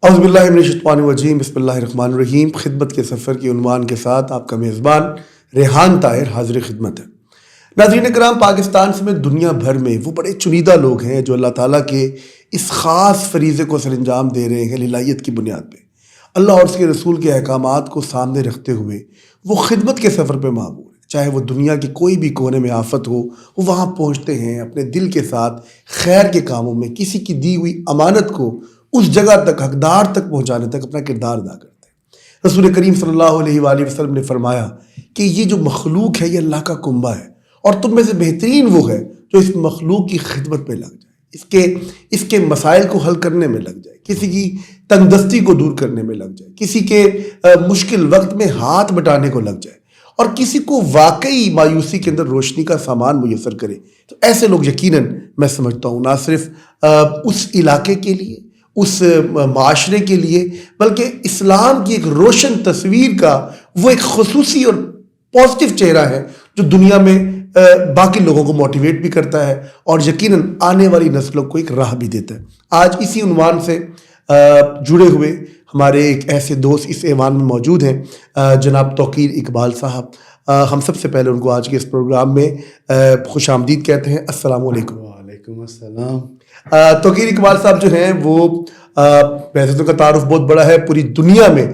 اعوذ باللہ من الشیطان الرجیم، بسم اللہ الرحمن الرحیم۔ خدمت کے سفر کی عنوان کے ساتھ آپ کا میزبان ریحان طاہر حاضر خدمت ہے۔ ناظرین کرام، پاکستان سمیت دنیا بھر میں وہ بڑے چنیدہ لوگ ہیں جو اللہ تعالیٰ کے اس خاص فریضے کو سر انجام دے رہے ہیں الہیت کی بنیاد پہ۔ اللہ اور اس کے رسول کے احکامات کو سامنے رکھتے ہوئے وہ خدمت کے سفر پہ معمور ہیں۔ چاہے وہ دنیا کے کوئی بھی کونے میں آفت ہو، وہ وہاں پہنچتے ہیں اپنے دل کے ساتھ خیر کے کاموں میں، کسی کی دی ہوئی امانت کو اس جگہ تک، حقدار تک پہنچانے تک اپنا کردار ادا کرتے ہیں۔ رسول کریم صلی اللہ علیہ وآلہ وسلم نے فرمایا کہ یہ جو مخلوق ہے یہ اللہ کا کنبہ ہے، اور تم میں سے بہترین وہ ہے جو اس مخلوق کی خدمت میں لگ جائے، اس کے مسائل کو حل کرنے میں لگ جائے، کسی کی تنگ دستی کو دور کرنے میں لگ جائے، کسی کے مشکل وقت میں ہاتھ بٹانے کو لگ جائے، اور کسی کو واقعی مایوسی کے اندر روشنی کا سامان میسر کرے۔ تو ایسے لوگ یقیناً میں سمجھتا ہوں نہ صرف اس علاقے کے لیے، اس معاشرے کے لیے، بلکہ اسلام کی ایک روشن تصویر کا وہ ایک خصوصی اور پازیٹیو چہرہ ہے جو دنیا میں باقی لوگوں کو موٹیویٹ بھی کرتا ہے اور یقیناً آنے والی نسلوں کو ایک راہ بھی دیتا ہے۔ آج اسی عنوان سے جڑے ہوئے ہمارے ایک ایسے دوست اس ایوان میں موجود ہیں، جناب توقیر اقبال صاحب۔ ہم سب سے پہلے ان کو آج کے اس پروگرام میں خوش آمدید کہتے ہیں۔ السلام علیکم۔ وعلیکم السلام۔ توقیر اقبال صاحب جو ہیں وہ ویسے تو کا تعارف بہت بڑا ہے، پوری دنیا میں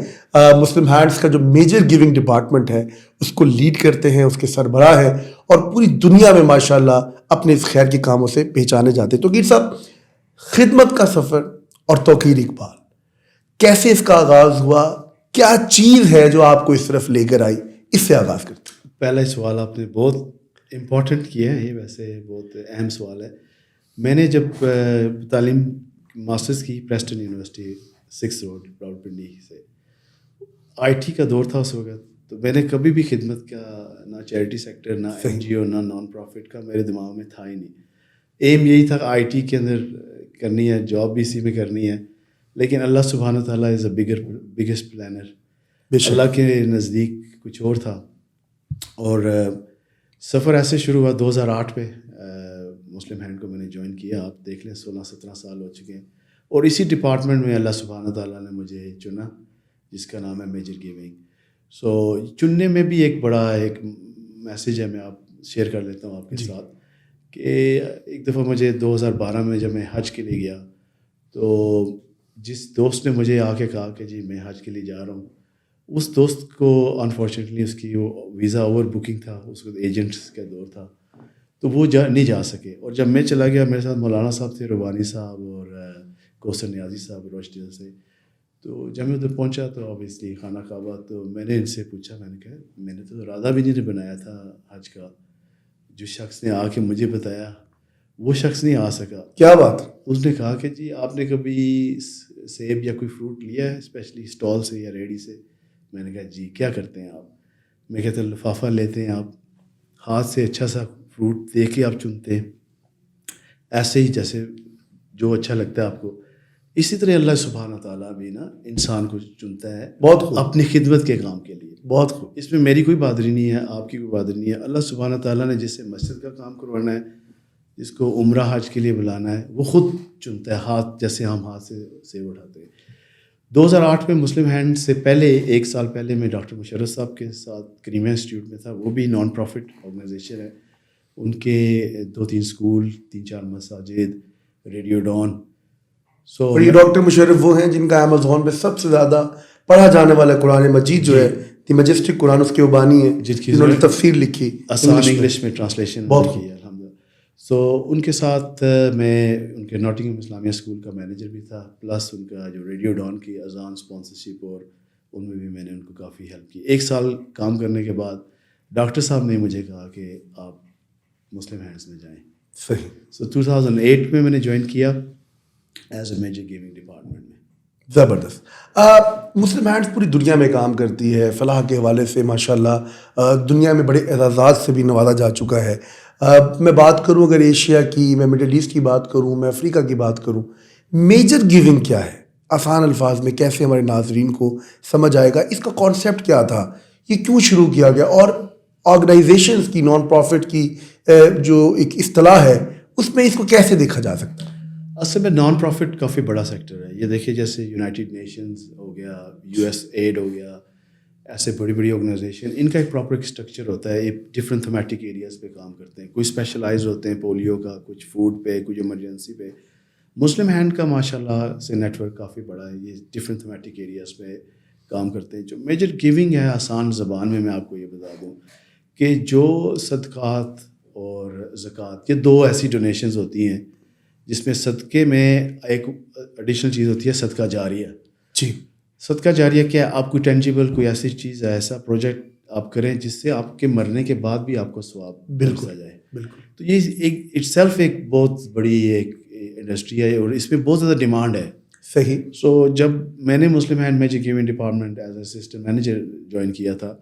مسلم ہینڈز کا جو میجر گیونگ ڈپارٹمنٹ ہے اس کو لیڈ کرتے ہیں، اس کے سربراہ ہیں، اور پوری دنیا میں ماشاءاللہ اپنے اس خیر کے کاموں سے پہچانے جاتے ہیں۔ توقیر صاحب، خدمت کا سفر اور توقیر اقبال کیسے اس کا آغاز ہوا؟ کیا چیز ہے جو آپ کو اس طرف لے کر آئی؟ اس سے آغاز کرتے ہیں۔ پہلا سوال آپ نے بہت امپورٹنٹ کیا ہے، یہ ویسے بہت اہم سوال ہے۔ میں نے جب تعلیم ماسٹرز کی پریسٹن یونیورسٹی 6 روڈ راولپنڈی سے، آئی ٹی کا دور تھا اس وقت، تو میں نے کبھی بھی خدمت کا نہ چیریٹی سیکٹر، نہ این جی او، نہ نان پروفٹ کا میرے دماغ میں تھا ہی نہیں۔ ایم یہی تھا آئی ٹی کے اندر کرنی ہے، جاب بھی اسی میں کرنی ہے، لیکن اللہ سبحانہ تعالیٰ از اے بگیسٹ پلانر۔ اللہ کے نزدیک کچھ اور تھا، اور سفر ایسے شروع ہوا 2008 پہ۔ مسلم ہینڈ کو میں نے جوائن کیا، آپ دیکھ لیں 16-17 سال ہو چکے ہیں، اور اسی ڈپارٹمنٹ میں اللہ سبحانہ تعالیٰ نے مجھے چنا، جس کا نام ہے میجر گیونگ۔ سو چننے میں بھی ایک بڑا ایک میسیج ہے، میں آپ شیئر کر لیتا ہوں آپ کے ساتھ، کہ ایک دفعہ مجھے 2012 میں جب میں حج کے لیے گیا، تو جس دوست نے مجھے آ کے کہا کہ جی میں حج کے لیے جا رہا ہوں، اس دوست کو انفارچونیٹلی اس کی وہ ویزا اوور بکنگ تھا، اس وقت ایجنٹس کا دور تھا، تو وہ نہیں جا سکے۔ اور جب میں چلا گیا، میرے ساتھ مولانا صاحب تھے، ربانی صاحب اور کوثر نیازی صاحب روشڈیل سے۔ تو جب میں ادھر پہنچا تو اوبیسلی خانہ کعبہ، تو میں نے ان سے پوچھا، میں نے کہا میں نے تو ارادہ بھی نہیں بنایا تھا حج کا، جو شخص نے آ کے مجھے بتایا وہ شخص نہیں آ سکا۔ کیا بات؟ اس نے کہا کہ جی آپ نے کبھی سیب یا کوئی فروٹ لیا ہے اسپیشلی اسٹال سے یا ریڈی سے؟ میں نے کہا جی کیا کرتے ہیں آپ؟ میں کہتا لفافہ لیتے ہیں، آپ ہاتھ سے اچھا سا فروٹ دے کے آپ چنتے ہیں، ایسے ہی جیسے جو اچھا لگتا ہے آپ کو، اسی طرح اللہ سبحانہ تعالیٰ بھی نا انسان کو چنتا ہے بہت خوب، اپنی خدمت کے کام کے لیے۔ بہت خوب۔ اس میں میری کوئی بہادری نہیں ہے، آپ کی کوئی بہادری نہیں ہے۔ اللہ سبحانہ تعالیٰ نے جس سے مسجد کا کام کروانا ہے، جس کو عمرہ حج کے لیے بلانا ہے، وہ خود چنتا ہے، ہاتھ جیسے ہم ہاتھ سے سیب اٹھاتے ہیں۔ 2008 میں مسلم ہینڈ سے پہلے 1 سال پہلے میں ڈاکٹر مشرف صاحب کے ساتھ کریمیا انسٹیٹیوٹ میں تھا، وہ بھی نان پروفٹ آرگنائزیشن ہے، ان کے 2-3 اسکول، 3-4 مساجد، ریڈیو ڈان۔ اور یہ ڈاکٹر مشرف وہ ہیں جن کا امیزون پہ سب سے زیادہ پڑھا جانے والا قرآن مجید جو ہے دی میجسٹک قرآن، اس کے وبانی ہیں جنہوں نے تفسیر لکھی، آسان انگلش میں ٹرانسلیشن بہت کی ہے الحمدللہ۔ سو ان کے ساتھ میں ان کے ناٹنگھم اسلامیہ اسکول کا مینیجر بھی تھا، پلس ان کا جو ریڈیو ڈان کی اذان اسپانسرشپ، اور ان میں بھی میں نے ان کو کافی ہیلپ کی۔ 1 سال کام کرنے کے بعد ڈاکٹر صاحب نے مجھے کہا کہ آپ مسلم ہینڈز میں جائیں۔ صحیح۔ سو 2008 میں نے جوائن کیا as a major giving department میں۔ زبردست۔ مسلم ہینڈز پوری دنیا میں کام کرتی ہے، فلاح کے حوالے سے ماشاءاللہ دنیا میں بڑے اعزازات سے بھی نوازا جا چکا ہے۔ میں بات کروں اگر ایشیا کی، میں مڈل ایسٹ کی بات کروں، میں افریقہ کی بات کروں، میجر گیونگ کیا ہے؟ آسان الفاظ میں کیسے ہمارے ناظرین کو سمجھ آئے گا؟ اس کا کانسیپٹ کیا تھا؟ یہ کیوں شروع کیا گیا؟ اور آرگنائزیشنز کی، نان پروفٹ کی جو ایک اصطلاح ہے، اس میں اس کو کیسے دیکھا جا سکتا ہے؟ اصل میں نان پروفٹ کافی بڑا سیکٹر ہے. یہ دیکھیے جیسے یونائٹیڈ نیشنز ہو گیا, USAID ہو گیا, ایسے بڑی بڑی آرگنائزیشن, ان کا ایک پراپر اسٹرکچر ہوتا ہے. ایک ڈفرینٹ تھیمیٹک ایریاز پہ کام کرتے ہیں. کوئی اسپیشلائز ہوتے ہیں پولیو کا, کچھ فوڈ پہ, کچھ ایمرجنسی پہ. مسلم ہینڈ کا ماشاء اللہ سے نیٹ ورک کافی بڑا ہے. یہ ڈفرینٹ تھیمیٹک ایریاز پہ کام کرتے ہیں. جو میجر گیونگ ہے, آسان زبان میں آپ کو یہ بتا دوں کہ جو صدقات اور زکوٰۃ, یہ دو ایسی ڈونیشنز ہوتی ہیں جس میں صدقے میں ایک ایڈیشنل چیز ہوتی ہے صدقہ جاریہ. جی, صدقہ جاریہ کیا ہے؟ آپ کوئی ٹینجیبل کوئی ایسی چیز ہے, ایسا پروجیکٹ آپ کریں جس سے آپ کے مرنے کے بعد بھی آپ کو ثواب ملتا جائے. بالکل. تو یہ ایک اٹ سیلف ایک بہت بڑی ایک انڈسٹری ہے اور اس میں بہت زیادہ ڈیمانڈ ہے. صحیح. سو جب میں نے Muslim hand major giving department as assistant manager join کیا تھا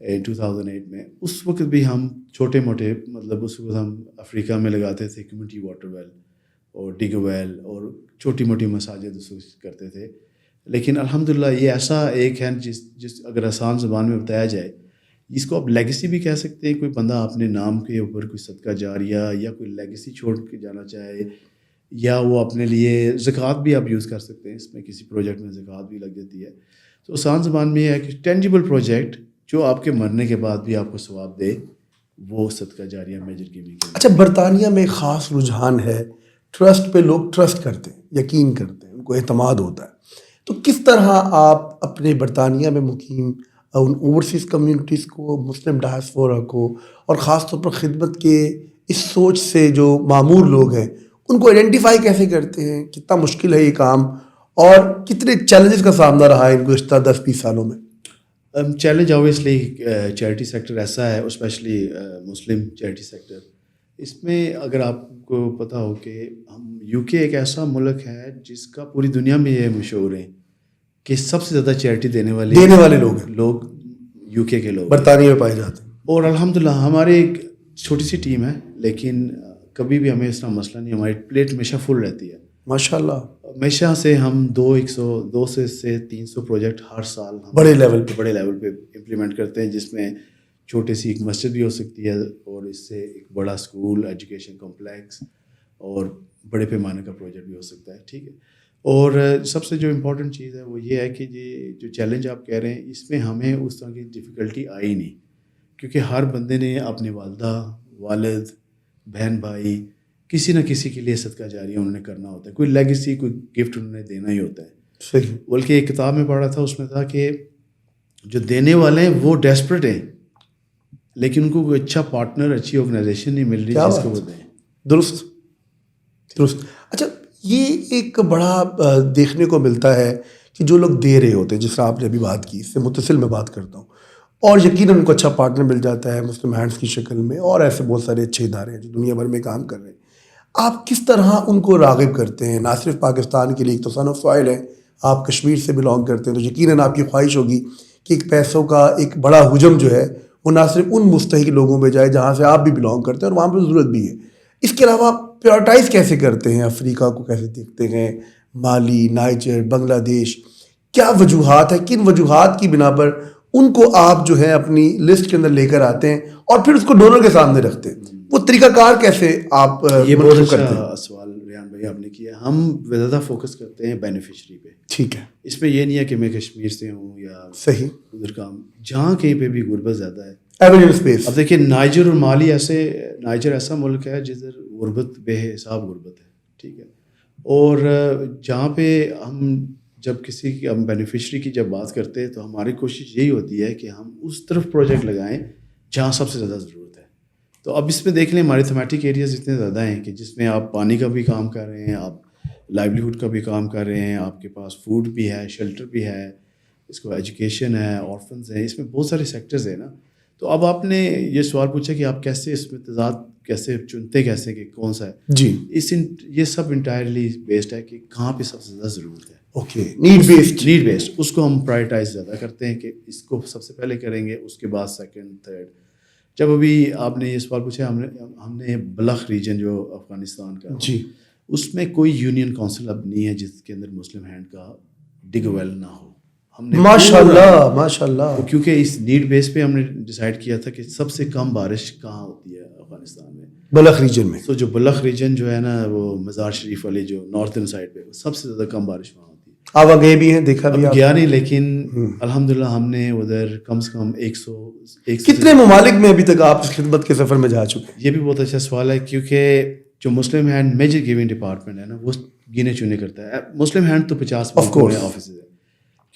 2008 میں, اس وقت بھی ہم چھوٹے موٹے مطلب اس وقت ہم افریقہ میں لگاتے تھے کمیونٹی واٹر ویل اور ڈگ ویل اور چھوٹی موٹی مساجد اس وقت کرتے تھے. لیکن الحمدللہ یہ ایسا ایک ہے جس اگر آسان زبان میں بتایا جائے, اس کو آپ لیگیسی بھی کہہ سکتے ہیں. کوئی بندہ اپنے نام کے اوپر کوئی صدقہ جاریہ یا کوئی لیگیسی چھوڑ کے جانا چاہے, یا وہ اپنے لیے زکوٰۃ بھی آپ یوز کر سکتے ہیں. اس میں کسی پروجیکٹ میں زکوٰۃ بھی لگ جاتی ہے. تو آسان زبان میں یہ ہے کہ ٹینجیبل پروجیکٹ جو آپ کے مرنے کے بعد بھی آپ کو ثواب دے, وہ صدقہ جاریہ میجر گیونگ. اچھا, برطانیہ میں خاص رجحان ہے ٹرسٹ پہ. لوگ ٹرسٹ کرتے ہیں, یقین کرتے ہیں, ان کو اعتماد ہوتا ہے. تو کس طرح آپ اپنے برطانیہ میں مقیم ان اوورسیز کمیونٹیز کو, مسلم ڈائسپورا کو, اور خاص طور پر خدمت کے اس سوچ سے جو معمور لوگ ہیں, ان کو آئیڈینٹیفائی کیسے کرتے ہیں؟ کتنا مشکل ہے یہ کام, اور کتنے چیلنجز کا سامنا رہا ہے ان گزشتہ 10-20 سالوں میں؟ چیلنج اوبویسلی چیریٹی سیکٹر ایسا ہے, اسپیشلی مسلم چیریٹی سیکٹر. اس میں اگر آپ کو پتہ ہو کہ ہم UK ایک ایسا ملک ہے جس کا پوری دنیا میں یہ مشہور ہے کہ سب سے زیادہ چیریٹی دینے والے لوگ UK کے لوگ برطانیہ میں پائے جاتے ہیں. اور الحمدللہ ہماری ایک چھوٹی سی ٹیم ہے, لیکن کبھی بھی ہمیں اس طرح مسئلہ نہیں. ہماری پلیٹ ہمیشہ فل رہتی ہے ماشاء اللہ. ہمیشہ سے ہم 200 سے 300 پروجیکٹ ہر سال بڑے لیول پہ امپلیمنٹ کرتے ہیں, جس میں چھوٹی سی ایک مسجد بھی ہو سکتی ہے, اور اس سے ایک بڑا اسکول, ایجوکیشن کمپلیکس, اور بڑے پیمانے کا پروجیکٹ بھی ہو سکتا ہے. ٹھیک ہے. اور سب سے جو امپورٹنٹ چیز ہے وہ یہ ہے کہ یہ جو چیلنج آپ کہہ رہے ہیں, اس میں ہمیں اس طرح کی ڈفیکلٹی آئی نہیں, کیونکہ ہر بندے نے اپنے والدہ, والد, بہن بھائی, کسی نہ کسی کے لیے صدقہ جاریہ انہوں نے کرنا ہوتا ہے. کوئی لیگیسی, کوئی گفٹ انہوں نے دینا ہی ہوتا ہے. صحیح. بلکہ ایک کتاب میں پڑھا تھا, اس میں تھا کہ جو دینے والے ہیں وہ ڈیسپریٹ ہیں, لیکن ان کو کوئی اچھا پارٹنر, اچھی آرگنائزیشن نہیں مل رہی جس کو وہ دیں. درست. اچھا, یہ ایک بڑا دیکھنے کو ملتا ہے کہ جو لوگ دے رہے ہوتے ہیں, جس طرح آپ نے ابھی بات کی, اس سے متصل میں بات کرتا ہوں, اور یقیناً ان کو اچھا پارٹنر مل جاتا ہے مسلم ہینڈس کی شکل میں, اور ایسے بہت سارے اچھے ادارے ہیں جو دنیا بھر میں کام کر رہے ہیں. آپ کس طرح ان کو راغب کرتے ہیں؟ نہ صرف پاکستان کے لیے, ایک تو سن آف سوائل ہے, آپ کشمیر سے بلانگ کرتے ہیں, تو یقیناً آپ کی خواہش ہوگی کہ ایک پیسوں کا ایک بڑا حجم جو ہے وہ نہ صرف ان مستحق لوگوں میں جائے جہاں سے آپ بھی بلانگ کرتے ہیں, اور وہاں پہ ضرورت بھی ہے. اس کے علاوہ پریورٹائز کیسے کرتے ہیں؟ افریقہ کو کیسے دیکھتے ہیں؟ مالی, نائجر, بنگلہ دیش, کیا وجوہات ہیں؟ کن وجوہات کی بنا پر ان کو آپ جو ہے اپنی لسٹ کے اندر لے کر آتے ہیں اور پھر اس کو ڈونر کے سامنے رکھتے ہیں؟ وہ طریقہ کار کیسے آپ یہ بہت اچھا سوال ریحان بھائی آپ نے کیا. ہم زیادہ فوکس کرتے ہیں بینیفیشری پہ. ٹھیک ہے. اس میں یہ نہیں ہے کہ میں کشمیر سے ہوں یا صحیح ادھر کا, جہاں کہیں پہ بھی غربت زیادہ ہے. اب دیکھیے نائجر اور مالی نائجر ایسا ملک ہے جدھر غربت بے حساب غربت ہے. ٹھیک ہے. اور جہاں پہ ہم جب کسی کی ہم بینیفیشری کی جب بات کرتے ہیں تو ہماری کوشش یہی ہوتی ہے کہ ہم اس طرف پروجیکٹ لگائیں جہاں سب سے زیادہ ضرورت ہے. تو اب اس میں دیکھ لیں ہمارے تھیمیٹک ایریاز اتنے زیادہ ہیں کہ جس میں آپ پانی کا بھی کام کر رہے ہیں, آپ لائیولیہوڈ کا بھی کام کر رہے ہیں, آپ کے پاس فوڈ بھی ہے, شیلٹر بھی ہے, اس کو ایجوکیشن ہے, آرفنز ہیں, اس میں بہت سارے سیکٹرز ہیں نا. تو اب آپ نے یہ سوال پوچھا کہ آپ کیسے اس میں تضاد کیسے چنتے کیسے کہ کون سا ہے. جی, یہ سب انٹائرلی بیسڈ ہے کہ کہاں پہ سب سے زیادہ ضرورت ہے. اوکے, نیڈ بیسڈ اس کو ہم پرائرٹائز زیادہ کرتے ہیں کہ اس کو سب سے پہلے کریں گے, اس کے بعد سیکنڈ, تھرڈ. جب ابھی آپ نے یہ سوال پوچھا, ہم نے بلخ ریجن جو افغانستان کا, جی, اس میں کوئی یونین کونسل اب نہیں ہے جس کے اندر مسلم ہینڈ کا ڈگ ویل نہ ہو. ہم نے ماشاء اللہ ماشاء اللہ. کیونکہ اس نیڈ بیس پہ ہم نے ڈیسائیڈ کیا تھا کہ سب سے کم بارش کہاں ہوتی ہے افغانستان میں, بلخ ریجن میں. تو جو بلخ ریجن جو ہے نا وہ مزار شریف والی جو نارتھرن سائڈ پہ سب سے زیادہ کم بارش وہاں ہوتی ہے. آپ گئے بھی ہیں, دیکھا بھی آپ؟ گیا نہیں, لیکن الحمدللہ ہم نے ادھر کم سے کم 100 کتنے ممالک میں ابھی تک آپ اس خدمت کے سفر میں جا چکے ہیں؟ یہ بھی بہت اچھا سوال ہے, کیونکہ جو مسلم ہینڈ میجر گیونگ ڈپارٹمنٹ ہے نا وہ گنے چنے کرتا ہے. مسلم ہینڈ تو 50 آفیسز ہے,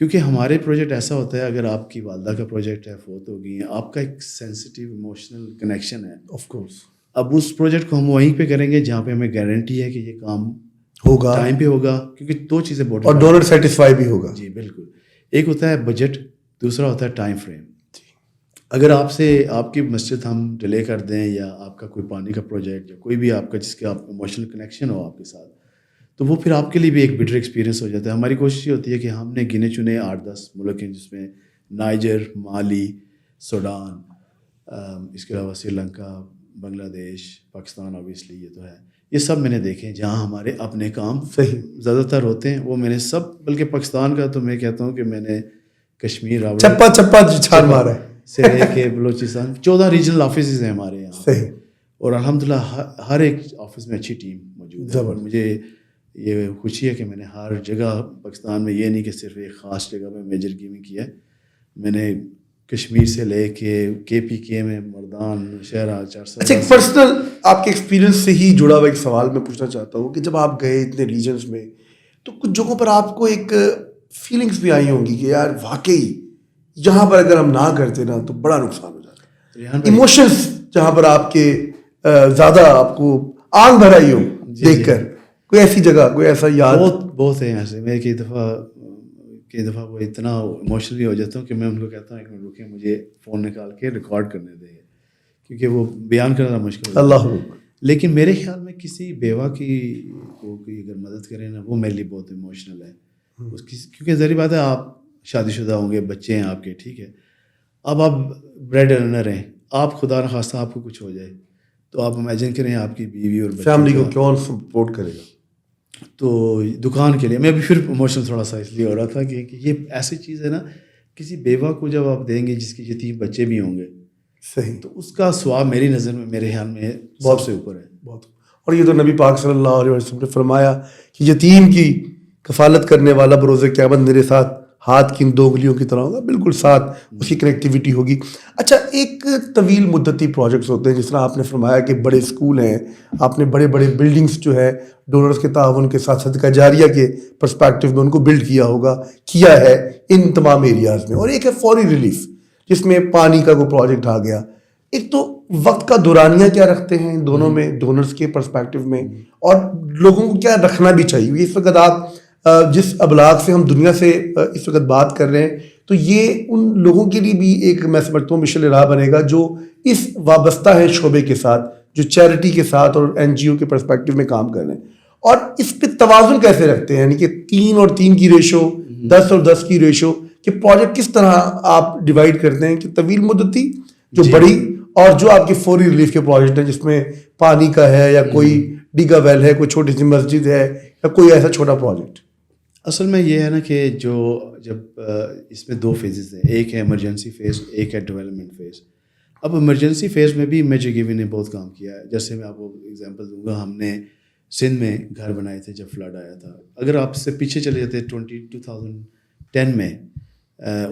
کیونکہ ہمارے پروجیکٹ ایسا ہوتا ہے اگر آپ کی والدہ کا پروجیکٹ ہے, فوت ہو گئی ہیں, آپ کا ایک سینسٹیو ایموشنل کنیکشن ہے. Of course. اب اس پروجیکٹ کو ہم وہیں پہ کریں گے جہاں پہ ہمیں گارنٹی ہے کہ یہ کام ہوگا, ٹائم پہ ہوگا, کیونکہ 2 چیزیں بہت اور ڈونر سیٹسفائی بھی ہوگا. جی بالکل. ایک ہوتا ہے بجٹ, دوسرا ہوتا ہے ٹائم فریم. اگر آپ کی مسجد ہم ڈیلے کر دیں, یا آپ کا کوئی پانی کا پروجیکٹ, یا کوئی بھی آپ کا جس کے آپ ایموشنل کنیکشن ہو آپ کے ساتھ, تو وہ پھر آپ کے لیے بھی ایک بٹر ایکسپیرینس ہو جاتا ہے. ہماری کوشش یہ ہوتی ہے کہ ہم نے گنے چنے 8-10 ملک ہیں جس میں نائجر, مالی, سوڈان, اس کے علاوہ سری لنکا, بنگلہ دیش, پاکستان اوبیسلی یہ تو ہے, یہ سب میں نے دیکھے جہاں ہمارے اپنے کام صحیح زیادہ تر ہوتے ہیں. وہ میں نے سب, بلکہ پاکستان کا تو میں کہتا ہوں کہ میں نے کشمیر چپا چھان مارا ہے سے لے کے بلوچستان 14 ریجنل آفیسز ہیں ہمارے یہاں. صحیح. اور الحمدللہ ہر ایک آفس میں اچھی ٹیم موجود ہے. اور مجھے یہ خوشی ہے کہ میں نے ہر جگہ پاکستان میں, یہ نہیں کہ صرف ایک خاص جگہ میں میجر گیمنگ کیا ہے, میں نے کشمیر سے لے کے پی کے میں, مردان, شہرہ, چارسا. اچھا, ایک پرسنل آپ کے ایکسپیرینس سے ہی جڑا ہوا ایک سوال میں پوچھنا چاہتا ہوں کہ جب آپ گئے اتنے ریجنس میں تو کچھ جگہوں پر آپ کو ایک فیلنگس بھی آئی ہوں گی کہ یار واقعی یہاں پر اگر ہم نہ کرتے نا تو بڑا نقصان ہو جاتا. ایموشنس جہاں پر آپ کے زیادہ آپ کو آنکھ بھر آئی ہو دیکھ کر, کوئی ایسی جگہ, کوئی ایسا یاد؟ بہت ہیں ایسے. میں کئی دفعہ وہ اتنا ایموشنلی ہو جاتا ہوں کہ میں ان کو کہتا ہوں ایک منٹ رکیں, مجھے فون نکال کے ریکارڈ کرنے دیں, کیونکہ وہ بیان کرنا مشکل ہے. اللہ. لیکن میرے خیال میں کسی بیوہ کی کو کوئی اگر مدد کرے نا, وہ میرے لیے بہت ایموشنل ہے. اس کی, کیونکہ ظاہری بات ہے آپ شادی شدہ ہوں گے, بچے ہیں آپ کے, ٹھیک ہے, اب آپ بریڈ ارنر ہیں, آپ خدا نخواستہ آپ کو کچھ ہو جائے تو آپ امیجن کریں آپ کی بیوی اور فیملی کو کون سپورٹ کرے گا. تو دکان کے لیے میں بھی پھر ایموشنل تھوڑا سا اس لیے ہو رہا تھا کہ یہ ایسی چیز ہے نا, کسی بیوہ کو جب آپ دیں گے جس کی یتیم بچے بھی ہوں گے, صحیح, تو اس کا ثواب میری نظر میں, میرے خیال میں بہت سے اوپر ہے. بہت. اور یہ تو نبی پاک صلی اللہ علیہ وسلم نے فرمایا کہ یتیم کی کفالت کرنے والا بروز قیامت میرے ساتھ ہاتھ کی ان 2 انگلیوں کی طرح ہوگا, بالکل ساتھ اس کی کنیکٹیوٹی ہوگی. اچھا, ایک طویل مدتی پروجیکٹس ہوتے ہیں, جس طرح آپ نے فرمایا کہ بڑے اسکول ہیں, آپ نے بڑے بڑے بلڈنگس جو ہے ڈونرز کے تعاون کے ساتھ صدقہ جاریہ کے پرسپیکٹو میں ان کو بلڈ کیا ہے ان تمام ایریاز میں. اور ایک ہے فوری ریلیف, جس میں پانی کا کوئی پروجیکٹ آ گیا. ایک تو وقت کا دورانیہ کیا رکھتے ہیں ان دونوں میں, ڈونرز کے پرسپیکٹو میں, اور لوگوں کو کیا رکھنا بھی چاہیے. اس وقت آپ جس ابلاغ سے ہم دنیا سے اس وقت بات کر رہے ہیں, تو یہ ان لوگوں کے لیے بھی ایک, میں سمجھتا ہوں, مشعل راہ بنے گا جو اس وابستہ ہے شعبے کے ساتھ, جو چیریٹی کے ساتھ اور NGO کے پرسپیکٹو میں کام کر رہے ہیں. اور اس پہ توازن کیسے رکھتے ہیں, یعنی کہ 3 اور 3 کی ریشو, 10 اور 10 کی ریشو, کہ پروجیکٹ کس طرح آپ ڈیوائڈ کرتے ہیں کہ طویل مدتی جو بڑی, اور جو آپ کے فوری ریلیف کے پروجیکٹ ہیں جس میں پانی کا ہے, یا کوئی ڈیگا ویل ہے, کوئی چھوٹی سی مسجد ہے, یا کوئی ایسا چھوٹا پروجیکٹ. اصل میں یہ ہے نا کہ جب اس میں 2 فیزز ہیں, ایک ہے ایمرجنسی فیز, ایک ہے ڈیولپمنٹ فیز. اب ایمرجنسی فیز میں بھی میجر گیونگ نے بہت کام کیا ہے. جیسے میں آپ کو ایگزامپل دوں گا, ہم نے سندھ میں گھر بنائے تھے جب فلڈ آیا تھا. اگر آپ سے پیچھے چلے جاتے 2010 میں,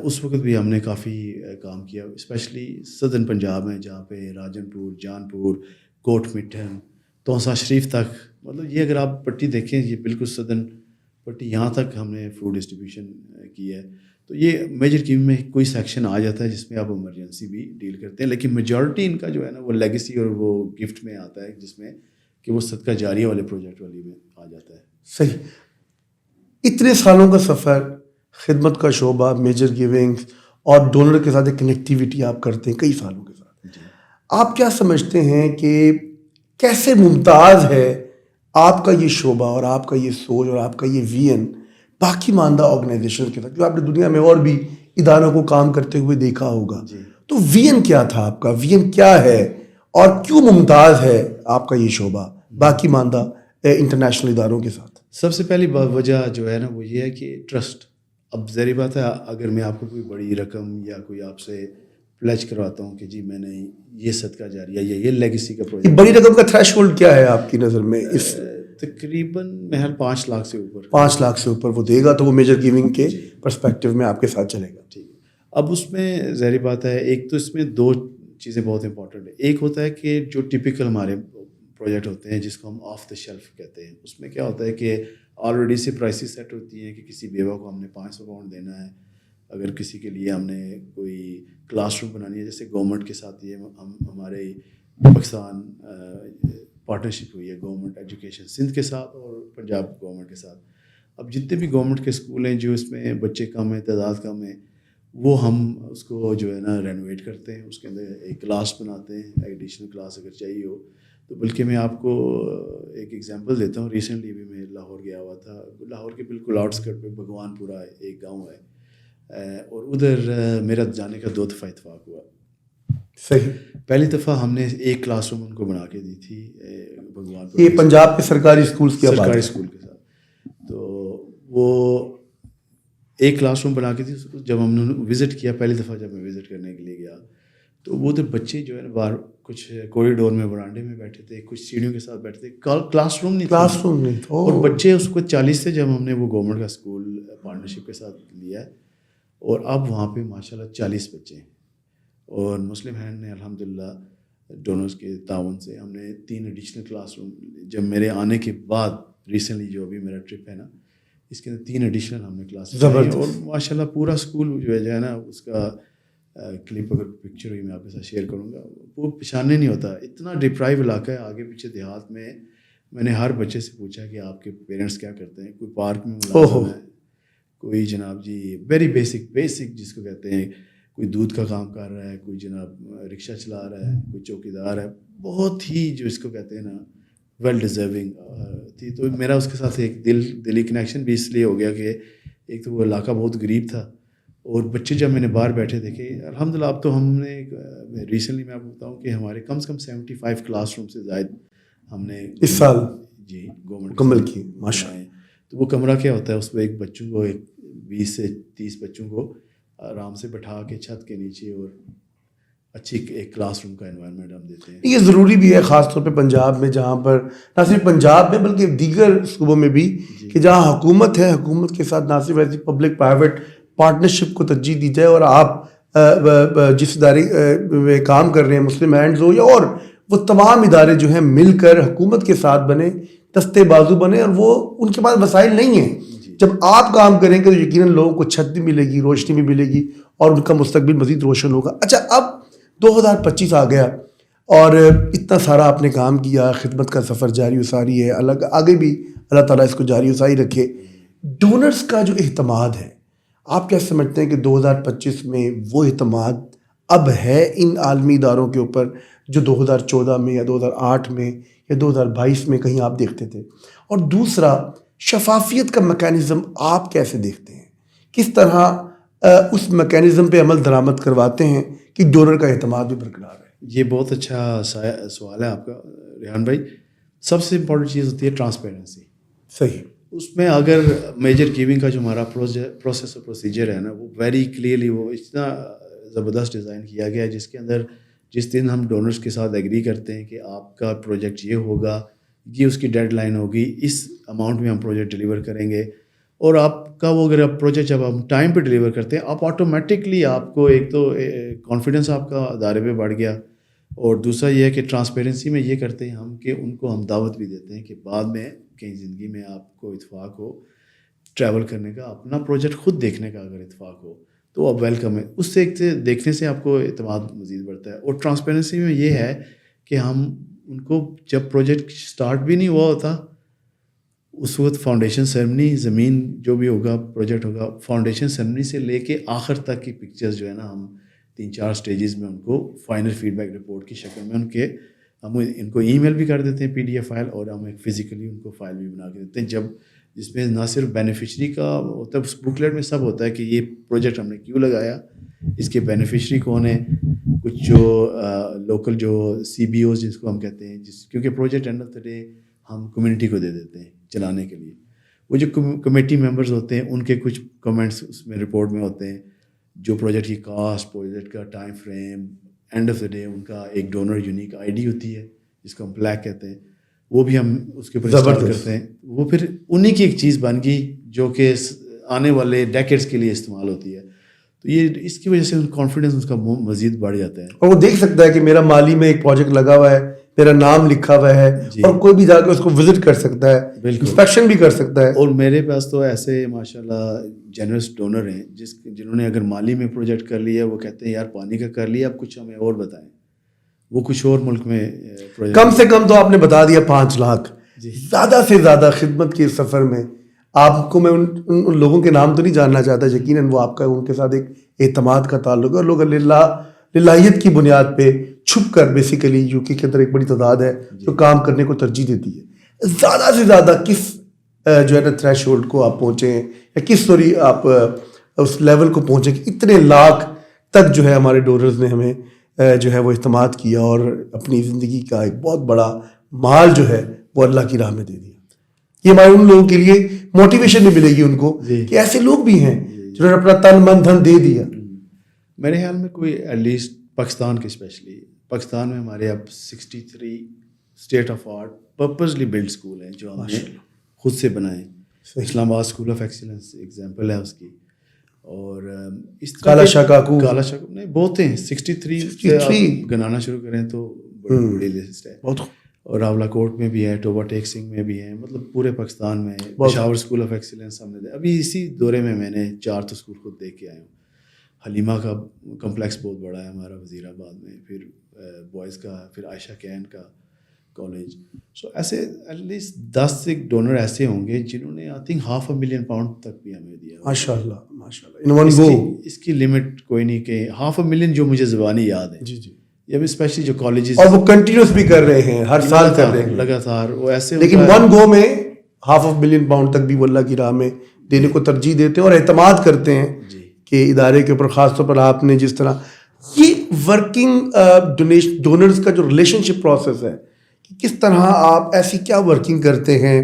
اس وقت بھی ہم نے کافی کام کیا, اسپیشلی سدرن پنجاب میں, جہاں پہ راجن پور, جانپور, کوٹ مٹھن, توسا شریف تک, مطلب یہ اگر آپ پٹی دیکھیں, یہ بالکل سدرن پٹی, یہاں تک ہم نے فوڈ ڈسٹریبیوشن کی ہے. تو یہ میجر گیونگ میں کوئی سیکشن آ جاتا ہے جس میں آپ ایمرجنسی بھی ڈیل کرتے ہیں, لیکن میجورٹی ان کا جو ہے نا وہ لیگیسی اور وہ گفٹ میں آتا ہے, جس میں کہ وہ صدقہ جاریہ والے پروجیکٹ والی میں آ جاتا ہے. صحیح. اتنے سالوں کا سفر, خدمت کا شعبہ, میجر گیونگز اور ڈونر کے ساتھ ایک کنیکٹیویٹی آپ کرتے ہیں کئی سالوں کے ساتھ, آپ کیا سمجھتے ہیں کہ کیسے ممتاز ہے آپ کا یہ شعبہ اور آپ کا یہ سوچ اور آپ کا یہ وین باقی ماندہ آرگنائزیشن کے ساتھ, جو آپ نے دنیا میں اور بھی اداروں کو کام کرتے ہوئے دیکھا ہوگا, تو وین کیا تھا آپ کا, وین کیا ہے, اور کیوں ممتاز ہے آپ کا یہ شعبہ باقی ماندہ انٹرنیشنل اداروں کے ساتھ؟ سب سے پہلی وجہ جو ہے نا وہ یہ ہے کہ ٹرسٹ. اب ظاہری بات ہے اگر میں آپ کو کوئی بڑی رقم یا کوئی آپ سے پلیج کرواتا ہوں کہ جی میں نے یہ صدقہ جاریہ یا یہ لیگیسی کا یہ پروجیکٹ، بڑی رقم کا تھریش ہولڈ کیا ہے آپ کی نظر میں؟ اس تقریباً محل 5 لاکھ سے اوپر 5 لاکھ سے اوپر وہ دے گا تو وہ میجر گیونگ کے جی، پرسپیکٹو میں آپ کے ساتھ چلے گا. ٹھیک ہے. اب اس میں ظاہری بات ہے ایک تو اس میں 2 چیزیں بہت امپورٹنٹ ہیں. ایک ہوتا ہے کہ جو ٹپیکل ہمارے پروجیکٹ ہوتے ہیں جس کو ہم آف دا شیلف کہتے ہیں، اس میں کیا ہوتا ہے کہ آلریڈی سے پرائسز سیٹ ہوتی ہیں کہ کسی بیوہ کو ہم نے 500 پاؤنڈ دینا ہے، اگر کسی کے لیے ہم نے کوئی کلاس روم بنانی ہے، جیسے گورنمنٹ کے ساتھ یہ ہمارے پاکستان پارٹنرشپ ہوئی ہے گورنمنٹ ایجوکیشن سندھ کے ساتھ اور پنجاب گورنمنٹ کے ساتھ. اب جتنے بھی گورنمنٹ کے اسکول ہیں جو اس میں بچے کم ہیں، تعداد کم ہے، وہ ہم اس کو جو ہے نا رینوویٹ کرتے ہیں، اس کے اندر ایک کلاس بناتے ہیں، ایڈیشنل کلاس اگر چاہیے ہو تو. بلکہ میں آپ کو ایک ایگزامپل دیتا ہوں. ریسنٹلی بھی میں لاہور گیا ہوا تھا. لاہور کے بالکل آؤٹسکرٹ پہ بھگوان پورہ ایک گاؤں ہے، اور ادھر میرا جانے کا 2 دفعہ اتفاق ہوا. صحیح. پہلی دفعہ ہم نے ایک کلاس روم ان کو بنا کے دی تھی بھگوان پورہ، یہ پنجاب کے سرکاری اسکولس کی سرکاری اسکول کے ساتھ. تو وہ ایک کلاس روم بنا کے تھی. جب ہم نے وزٹ کیا، پہلی دفعہ جب میں وزٹ کرنے کے لیے گیا تو وہ ادھر بچے جو ہے نا باہر کچھ کوریڈور میں برانڈے میں بیٹھے تھے، کچھ سیڑھیوں کے ساتھ بیٹھے تھے. کلاس روم نہیں کلاس روم نہیں تھا. اور بچے اس کو 40 سے جب ہم نے وہ گورنمنٹ کا اسکول پارٹنرشپ کے ساتھ لیا ہے، اور اب وہاں پہ ماشاء اللہ 40 بچے ہیں. اور مسلم ہینڈ نے الحمدللہ ڈونرز کے تعاون سے ہم نے 3 ایڈیشنل کلاس روم، جب میرے آنے کے بعد ریسنٹلی جو ابھی میرا ٹرپ ہے نا، اس کے اندر 3 ایڈیشنل ہم نے کلاسز بنائی. اور ماشاء اللہ پورا اسکول جو ہے نا، اس کا کلپ اگر پکچر ہوئی میں آپ کے ساتھ شیئر کروں گا، وہ پہچاننے نہیں ہوتا. اتنا ڈپرائیو علاقہ ہے آگے پیچھے دیہات میں. میں نے ہر بچے سے پوچھا کہ آپ کے پیرنٹس کیا کرتے ہیں. کوئی پارک میں ملازم ہے، کوئی جناب جی ویری بیسک جس کو کہتے ہیں، کوئی دودھ کا کام کر رہا ہے، کوئی جناب رکشہ چلا رہا ہے، کوئی چوکیدار ہے. بہت ہی جو اس کو کہتے ہیں نا ویل ڈیزرونگ تھی. تو میرا اس کے ساتھ ایک دلی کنیکشن بھی اس لیے ہو گیا کہ ایک تو وہ علاقہ بہت غریب تھا، اور بچے جب میں نے باہر بیٹھے دیکھے الحمدللہ. اب تو ہم نے ریسنٹلی میں آپ کو بتاؤں کہ ہمارے کم سے کم 75 کلاس روم سے زائد ہم نے اس سال جی گورنمنٹ مکمل کی. ماشاء اللہ. تو وہ کمرہ کیا ہوتا ہے، اس میں ایک بچوں کو 20 سے 30 بچوں کو آرام سے بٹھا کے چھت کے نیچے اور اچھی ایک کلاس روم کا انوائرمنٹ ہم دیتے ہیں. یہ ضروری بھی ہے خاص طور پہ پنجاب میں، جہاں پر نہ صرف پنجاب میں بلکہ دیگر صوبوں میں بھی کہ جہاں حکومت ہے، حکومت کے ساتھ نہ صرف ایسی پبلک پرائیویٹ پارٹنرشپ کو ترجیح دی جائے، اور آپ جس ادارے میں کام کر رہے ہیں، مسلم ہینڈز ہو یا اور وہ تمام ادارے جو ہیں مل کر حکومت کے ساتھ بنے، دستے بازو بنے. اور وہ ان کے پاس وسائل نہیں ہیں. جب آپ کام کریں گے تو یقیناً لوگوں کو چھت بھی ملے گی، روشنی بھی ملے گی، اور ان کا مستقبل مزید روشن ہوگا. اچھا، اب 2025 آ گیا اور اتنا سارا آپ نے کام کیا، خدمت کا سفر جاری و ساری ہے، آگے بھی اللہ تعالیٰ اس کو جاری و ساری رکھے. ڈونرز کا جو اہتماد ہے، آپ کیا سمجھتے ہیں کہ 2025 میں وہ اعتماد اب ہے ان عالمی اداروں کے اوپر جو 2014 میں یا 2008 میں یا 2022 میں کہیں آپ دیکھتے تھے؟ اور دوسرا، شفافیت کا میکانزم آپ کیسے دیکھتے ہیں؟ کس طرح اس میکانزم پہ عمل درآمد کرواتے ہیں کہ ڈونر کا اعتماد بھی برقرار ہے؟ یہ بہت اچھا سوال ہے آپ کا ریحان بھائی. سب سے امپورٹنٹ چیز ہوتی ہے ٹرانسپیرنسی. صحیح. اس میں اگر میجر گیونگ کا جو ہمارا پروسیس اور پروسیجر ہے نا، وہ ویری کلیئرلی وہ اتنا زبردست ڈیزائن کیا گیا ہے، جس کے اندر جس دن ہم ڈونرز کے ساتھ ایگری کرتے ہیں کہ آپ کا پروجیکٹ یہ ہوگا، یہ اس کی ڈیڈ لائن ہوگی، اس اماؤنٹ میں ہم پروجیکٹ ڈلیور کریں گے، اور آپ کا وہ اگر پروجیکٹ جب ہم ٹائم پہ ڈلیور کرتے ہیں، آپ آٹومیٹکلی آپ کو ایک تو کانفیڈنس آپ کا ادارے پہ بڑھ گیا، اور دوسرا یہ ہے کہ ٹرانسپیرنسی میں یہ کرتے ہیں ہم کہ ان کو ہم دعوت بھی دیتے ہیں کہ بعد میں کہیں زندگی میں آپ کو اتفاق ہو ٹریول کرنے کا، اپنا پروجیکٹ خود دیکھنے کا اگر اتفاق ہو تو آپ ویلکم ہے. اس سے ایک دیکھنے سے آپ کو اعتماد مزید بڑھتا ہے. اور ٹرانسپیرنسی میں یہ ہے کہ ہم ان کو جب پروجیکٹ سٹارٹ بھی نہیں ہوا ہوتا، اس وقت فاؤنڈیشن سیرمنی، زمین جو بھی ہوگا پروجیکٹ ہوگا، فاؤنڈیشن سیرمنی سے لے کے آخر تک کی پکچرز جو ہے نا، ہم 3-4 اسٹیجز میں ان کو فائنل فیڈ بیک رپورٹ کی شکل میں ہم ان کو ای میل بھی کر دیتے ہیں PDF فائل، اور ہم ایک فزیکلی ان کو فائل بھی بنا کے دیتے ہیں، جس میں نہ صرف بینیفیشری کا ہوتا ہے، اس بکلیٹ میں سب ہوتا ہے کہ یہ پروجیکٹ ہم نے کیوں لگایا، اس کے بینیفیشری کون ہے، کچھ جو لوکل جو CBOs جس کو ہم کہتے ہیں، کیونکہ project and of the day ہم کمیونٹی کو دے دیتے ہیں چلانے کے لیے. وہ جو کمیٹی ممبرز ہوتے ہیں ان کے کچھ کمنٹس اس میں رپورٹ میں ہوتے ہیں, جو پروجیکٹ کی کاسٹ, پروجیکٹ کا time frame, end of the day ان کا ایک ڈونر یونیک آئی ڈی ہوتی ہے جس کو ہم پلیک کہتے ہیں, وہ بھی ہم اس کے اوپر انسٹال کرتے ہیں. وہ پھر انہی کی ایک چیز بن گئی جو کہ آنے والے ڈیکیڈز کے لیے استعمال ہوتی ہے. تو یہ اس کی وجہ سے کانفیڈنس اس کا مزید بڑھ جاتا ہے, اور وہ دیکھ سکتا ہے کہ میرا مالی میں ایک پروجیکٹ لگا ہوا ہے, میرا نام لکھا ہوا ہے, اور کوئی بھی جا کے اس کو وزٹ کر سکتا ہے, انسپیکشن بھی کر سکتا ہے. اور میرے پاس تو ایسے ماشاء اللہ جنرس ڈونر ہیں جنہوں نے اگر مالی میں پروجیکٹ کر لیا, وہ کہتے ہیں یار پانی کا کر لیا, اب کچھ ہمیں اور بتائیں. وہ کچھ اور ملک میں کم سے کم تو آپ نے بتا دیا 5 لاکھ. زیادہ سے زیادہ خدمت کے سفر میں آپ کو میں ان لوگوں کے نام تو نہیں جاننا چاہتا, یقیناً وہ آپ کا ان کے ساتھ ایک اعتماد کا تعلق ہے, اور لوگ للہیت کی بنیاد پہ چھپ کر بیسیکلی یو کے اندر ایک بڑی تعداد ہے جو کام کرنے کو ترجیح دیتی ہے. زیادہ سے زیادہ کس جو ہے نا تھریش ہولڈ کو آپ پہنچے ہیں, یا کس آپ اس لیول کو پہنچے کہ اتنے لاکھ تک جو ہے ہمارے ڈونرز نے ہمیں جو ہے وہ اعتماد کیا, اور اپنی زندگی کا ایک بہت بڑا مال جو ہے وہ اللہ کی راہ میں دے دیا. یہ ہمارے ان لوگوں کے لیے موٹیویشن بھی ملے گی ان کو کہ ایسے لوگ بھی ہیں جنہوں نے اپنا تن من دھن دے دیا. میرے خیال میں کوئی ایٹ لیسٹ پاکستان کے اسپیشلی پاکستان میں ہمارے اب 63 state of art purposely build school ہیں جو ہم نے خود سے بنائے. اسلام آباد اسکول آف ایکسیلنس ایگزامپل ہے اس کی, اور اس کالا شاکاکو نہیں بہت ہیں 63 گنانا شروع کریں تو بڑی لسٹ ہے. اور راولا کوٹ میں بھی ہے, ٹوبا ٹیک سنگھ میں بھی ہیں, مطلب پورے پاکستان میں. پشاور اسکول آف ایکسیلنس ہم نے ابھی اسی دورے میں نے 4 تو اسکول خود دیکھ کے آیا ہوں. حلیمہ کا کمپلیکس بہت بڑا ہے ہمارا وزیر آباد میں, پھر بوائز کا, پھر عائشہ کین کا کالج. سو ایسے ایٹ لیسٹ 10 ڈونر ایسے ہوں گے جنہوں نے آئی تھنک £500,000 تک بھی ہمیں دیا. ماشاء اللہ اس کی لمٹ کوئی نہیں کہ £500,000 جو مجھے زبانی یاد ہے. جی جی, یہ اسپیشلی جو کالجز, اور وہ کنٹینیوس بھی کر رہے ہیں, ہر سال کر رہے ہیں لگاتار وہ ایسے. لیکن ون گو میں £500,000 تک بھی وہ اللہ کی راہ میں دینے کو ترجیح دیتے ہیں اور اعتماد کرتے ہیں کہ ادارے کے اوپر. خاص طور پر آپ نے جس طرح یہ ورکنگ ڈونرز کا جو ریلیشن شپ پروسیس ہے, کس طرح آپ ایسی کیا ورکنگ کرتے ہیں,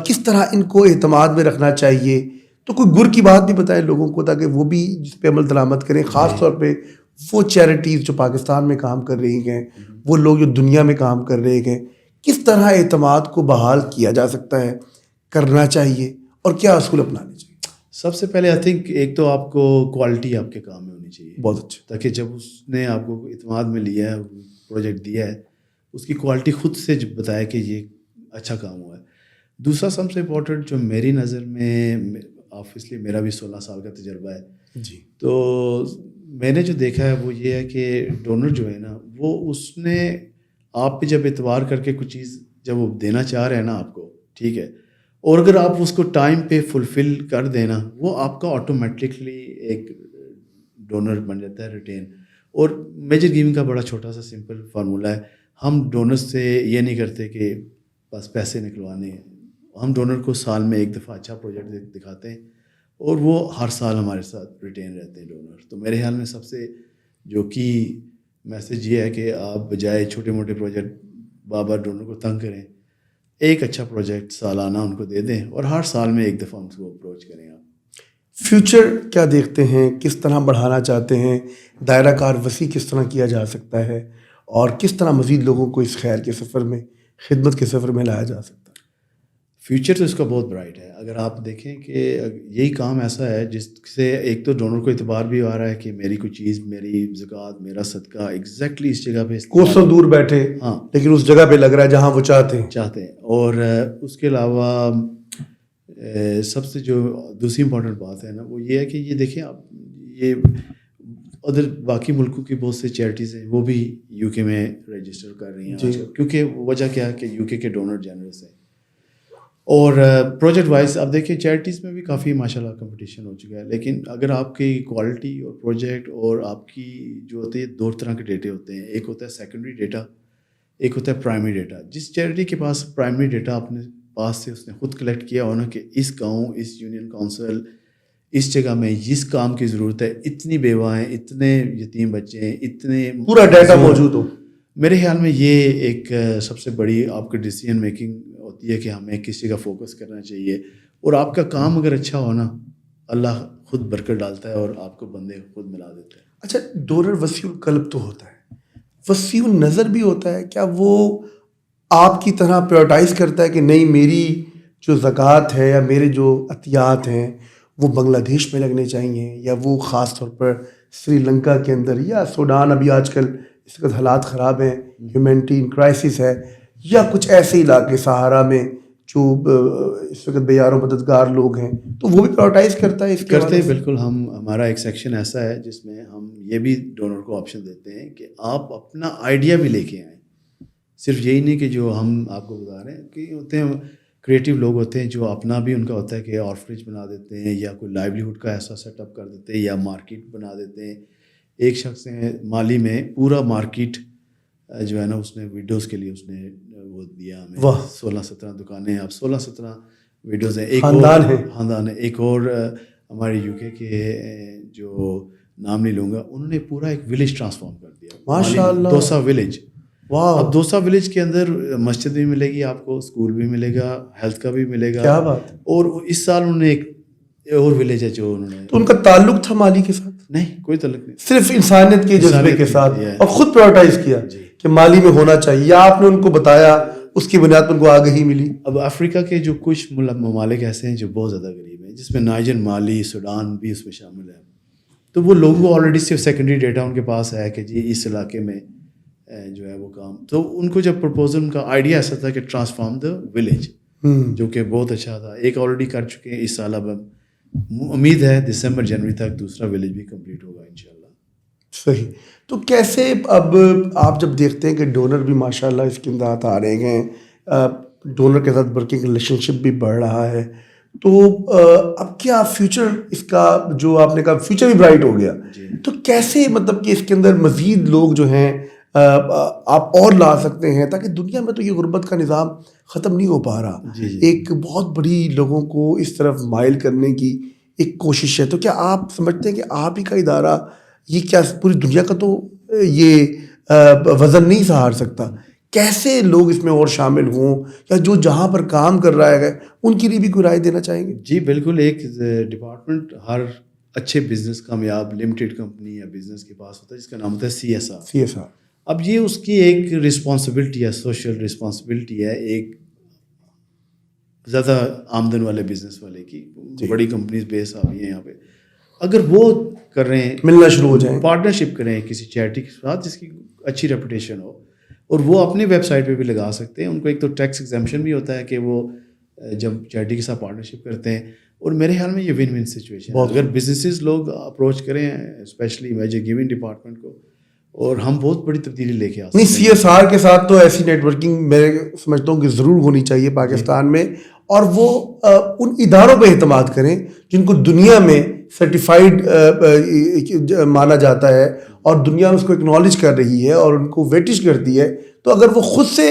کس طرح ان کو اعتماد میں رکھنا چاہیے, تو کوئی گر کی بات بھی بتائیں لوگوں کو تاکہ وہ بھی جس پہ عمل درآمد کریں. خاص طور پہ وہ چیریٹیز جو پاکستان میں کام کر رہی ہیں, وہ لوگ جو دنیا میں کام کر رہے ہیں, کس طرح اعتماد کو بحال کیا جا سکتا ہے, کرنا چاہیے, اور کیا اصول اپنانے چاہیے. سب سے پہلے آئی تھنک ایک تو آپ کو کوالٹی آپ کے کام میں ہونی چاہیے بہت اچھا, تاکہ جب اس نے آپ کو اعتماد میں لیا ہے, پروجیکٹ دیا ہے, اس کی کوالٹی خود سے بتایا کہ یہ اچھا کام ہوا ہے. دوسرا سب سے امپورٹنٹ جو میری نظر میں, آبویسلی میرا بھی 16 سال کا تجربہ ہے جی, تو میں نے جو دیکھا ہے وہ یہ ہے کہ ڈونر جو ہے نا, وہ اس نے آپ پہ جب اعتبار کر کے کچھ چیز جب وہ دینا چاہ رہے ہیں نا آپ کو, ٹھیک ہے, اور اگر آپ اس کو ٹائم پہ فلفل کر دینا, وہ آپ کا آٹومیٹکلی ایک ڈونر بن جاتا ہے ریٹین. اور میجر گیونگ کا بڑا چھوٹا سا سمپل فارمولہ ہے, ہم ڈونر سے یہ نہیں کرتے کہ بس پیسے نکلوانے ہیں, ہم ڈونر کو سال میں ایک دفعہ اچھا پروجیکٹ دکھاتے ہیں اور وہ ہر سال ہمارے ساتھ ریٹین رہتے ہیں ڈونر. تو میرے خیال میں سب سے جو کی میسج یہ ہے کہ آپ بجائے چھوٹے موٹے پروجیکٹ بار بار ڈونر کو تنگ کریں, ایک اچھا پروجیکٹ سالانہ ان کو دے دیں اور ہر سال میں ایک دفعہ ان کو اپروچ کریں. آپ فیوچر کیا دیکھتے ہیں, کس طرح بڑھانا چاہتے ہیں, دائرہ کار وسیع کس طرح کیا جا سکتا ہے, اور کس طرح مزید لوگوں کو اس خیر کے سفر میں, خدمت کے سفر میں لایا جا سکتا ہے؟ فیوچر تو اس کا بہت برائٹ ہے. اگر آپ دیکھیں کہ یہی کام ایسا ہے جس سے ایک تو ڈونر کو اعتبار بھی آ رہا ہے کہ میری کوئی چیز, میری زکوٰۃ, میرا صدقہ ایگزیکٹلی اس جگہ پہ کوسوں دور بیٹھے, ہاں, لیکن اس جگہ پہ لگ رہا ہے جہاں وہ چاہتے ہیں. اور اس کے علاوہ سب سے جو دوسری امپورٹنٹ بات ہے نا, وہ یہ ہے کہ یہ دیکھیں آپ, یہ ادھر باقی ملکوں کی بہت سی چیریٹیز ہیں, وہ بھی یو کے میں رجسٹر کر رہی ہیں کیونکہ وجہ کیا ہے کہ یو کے ڈونر جنرس ہیں. اور پروجیکٹ وائز آپ دیکھیں چیریٹیز میں بھی کافی ماشاء اللہ کمپٹیشن ہو چکا ہے, لیکن اگر آپ کی کوالٹی اور پروجیکٹ اور آپ کی جو ہوتی ہے, 2 طرح کے ڈیٹے ہوتے ہیں, ایک ہوتا ہے سیکنڈری ڈیٹا, ایک ہوتا ہے پرائمری ڈیٹا. جس چیریٹی کے پاس پرائمری ڈیٹا اپنے پاس سے اس نے خود کلیکٹ کیا ہونا کہ اس گاؤں, اس یونین کونسل, اس جگہ میں جس کام کی ضرورت ہے, اتنی بیوہ ہیں, اتنے یتیم بچے ہیں, اتنے پورا ڈیٹا موجود ہو, میرے خیال میں یہ ایک سب سے بڑی آپ کے ڈیسیجن میکنگ ہوتی ہے کہ ہمیں کسی کا فوکس کرنا چاہیے, اور آپ کا کام اگر اچھا ہو نا, اللہ خود برکت ڈالتا ہے اور آپ کو بندے خود ملا دیتا ہے. اچھا, ڈونر وسیع القلب تو ہوتا ہے, وسیع النظر بھی ہوتا ہے کیا؟ وہ آپ کی طرح پریورٹائز کرتا ہے کہ نہیں, میری جو زکوٰۃ ہے یا میرے جو عطیات ہیں وہ بنگلہ دیش میں لگنے چاہیے, یا وہ خاص طور پر سری لنکا کے اندر یا سوڈان, ابھی آج کل اس وقت حالات خراب ہیں, ہیومینٹین کرائسس ہے, یا کچھ ایسے علاقے سہارا میں جو اس وقت بے یار و مددگار لوگ ہیں, تو وہ بھی پریورٹائز کرتا ہے اس کے کرتے ہیں بالکل. ہمارا ایک سیکشن ایسا ہے جس میں ہم یہ بھی ڈونر کو آپشن دیتے ہیں کہ آپ اپنا آئیڈیا بھی لے کے آئیں. صرف یہی نہیں کہ جو ہم آپ کو بتا رہے ہیں, کہ ہوتے ہیں کریٹیو لوگ ہوتے ہیں جو اپنا بھی ان کا ہوتا ہے کہ آرفنیج بنا دیتے ہیں, یا کوئی لائیولیہوڈ کا ایسا سیٹ اپ کر دیتے ہیں, یا مارکیٹ بنا دیتے ہیں. ایک شخص نے مالی میں پورا مارکیٹ جو ہے نا, اس نے ویڈیوز کے لیے اس نے وہ دیا ہمیں. 16-17 دکانیں, اب 16-17 ویڈیوز ہیں. ایک خاندان ہے. ایک اور ہمارے یو کے جو نام نہیں لوں گا, انہوں نے پورا ایک ولیج ٹرانسفارم کر دیا, ماشاء اللہ, دوسا ولیج. اب دوسا ولیج کے اندر مسجد بھی ملے گی آپ کو, اسکول بھی ملے گا, ہیلتھ کا بھی ملے گا. کیا بات. اور اس سال انہوں نے ایک اور ولیج ہے جو انہوں نے. تو ان کا تعلق تھا مالی کے ساتھ؟ نہیں, کوئی تعلق نہیں, صرف انسانیت کے جذبے کے ساتھ, اور خود پریورٹائز کیا کہ مالی میں ہونا چاہیے, یا آپ نے ان کو بتایا, اس کی بنیاد پر ان کو آگہی ملی. اب افریقہ کے جو کچھ ممالک ایسے ہیں جو بہت زیادہ غریب ہیں, جس میں نائجر, مالی, سوڈان بھی اس میں شامل ہے, تو وہ لوگوں کو آلریڈی صرف سیکنڈری ڈیٹا ان کے پاس ہے کہ جی اس علاقے میں جو ہے وہ کام. تو ان کو جب پرپوزل, ان کا آئیڈیا ایسا تھا کہ ٹرانسفارم دا ولیج, جو کہ بہت اچھا تھا. ایک آلریڈی کر چکے ہیں اس سال, اب امید ہے دسمبر جنوری تک دوسرا ولیج بھی کمپلیٹ ہوگا انشاءاللہ. صحیح. تو کیسے اب آپ جب دیکھتے ہیں کہ ڈونر بھی ماشاء اللہ اس کے اندر آ رہے ہیں, ڈونر کے ساتھ ورکنگ ریلیشن شپ بھی بڑھ رہا ہے, تو اب کیا فیوچر اس کا, جو آپ نے کہا فیوچر بھی برائٹ ہو گیا, تو کیسے مطلب کہ اس کے اندر مزید لوگ جو ہیں آپ اور لا سکتے ہیں, تاکہ دنیا میں تو یہ غربت کا نظام ختم نہیں ہو پا رہا. ایک بہت بڑی لوگوں کو اس طرف مائل کرنے کی ایک کوشش ہے. تو کیا آپ سمجھتے ہیں کہ آپ ہی کا ادارہ یہ کیا پوری دنیا کا تو یہ وزن نہیں سہار سکتا؟ کیسے لوگ اس میں اور شامل ہوں, یا جو جہاں پر کام کر رہا ہے ان کے لیے بھی کوئی رائے دینا چاہیں گے؟ جی بالکل. ایک ڈپارٹمنٹ ہر اچھے بزنس, کامیاب لمیٹڈ کمپنی یا بزنس کے پاس ہوتا ہے, جس کا نام ہوتا ہے CSR. اب یہ اس کی ایک رسپانسبلٹی ہے, سوشل رسپانسبلٹی ہے, ایک زیادہ آمدن والے بزنس والے کی. بڑی کمپنیز بیس آ رہی ہیں یہاں پہ, اگر وہ کر رہے ہیں, ملنا شروع ہو جائیں, پارٹنرشپ کریں کسی چیریٹی کے ساتھ جس کی اچھی ریپوٹیشن ہو, اور وہ اپنی ویب سائٹ پہ بھی لگا سکتے ہیں. ان کو ایک تو ٹیکس ایگزمپشن بھی ہوتا ہے کہ وہ جب چیریٹی کے ساتھ پارٹنرشپ کرتے ہیں, اور میرے خیال میں یہ ون ون سچویشن ہے. اگر بزنسز لوگ اپروچ کریں اسپیشلی میجر گیونگ ڈپارٹمنٹ کو, اور ہم بہت بڑی تبدیلی لے کے آ سکتے ہیں. نہیں, CSR کے ساتھ تو ایسی نیٹ ورکنگ میں سمجھتا ہوں کہ ضرور ہونی چاہیے پاکستان میں, اور وہ ان اداروں پہ اعتماد کریں جن کو دنیا میں سرٹیفائڈ مانا جاتا ہے, اور دنیا اس کو اکنالج کر رہی ہے اور ان کو ویٹش کرتی ہے. تو اگر وہ خود سے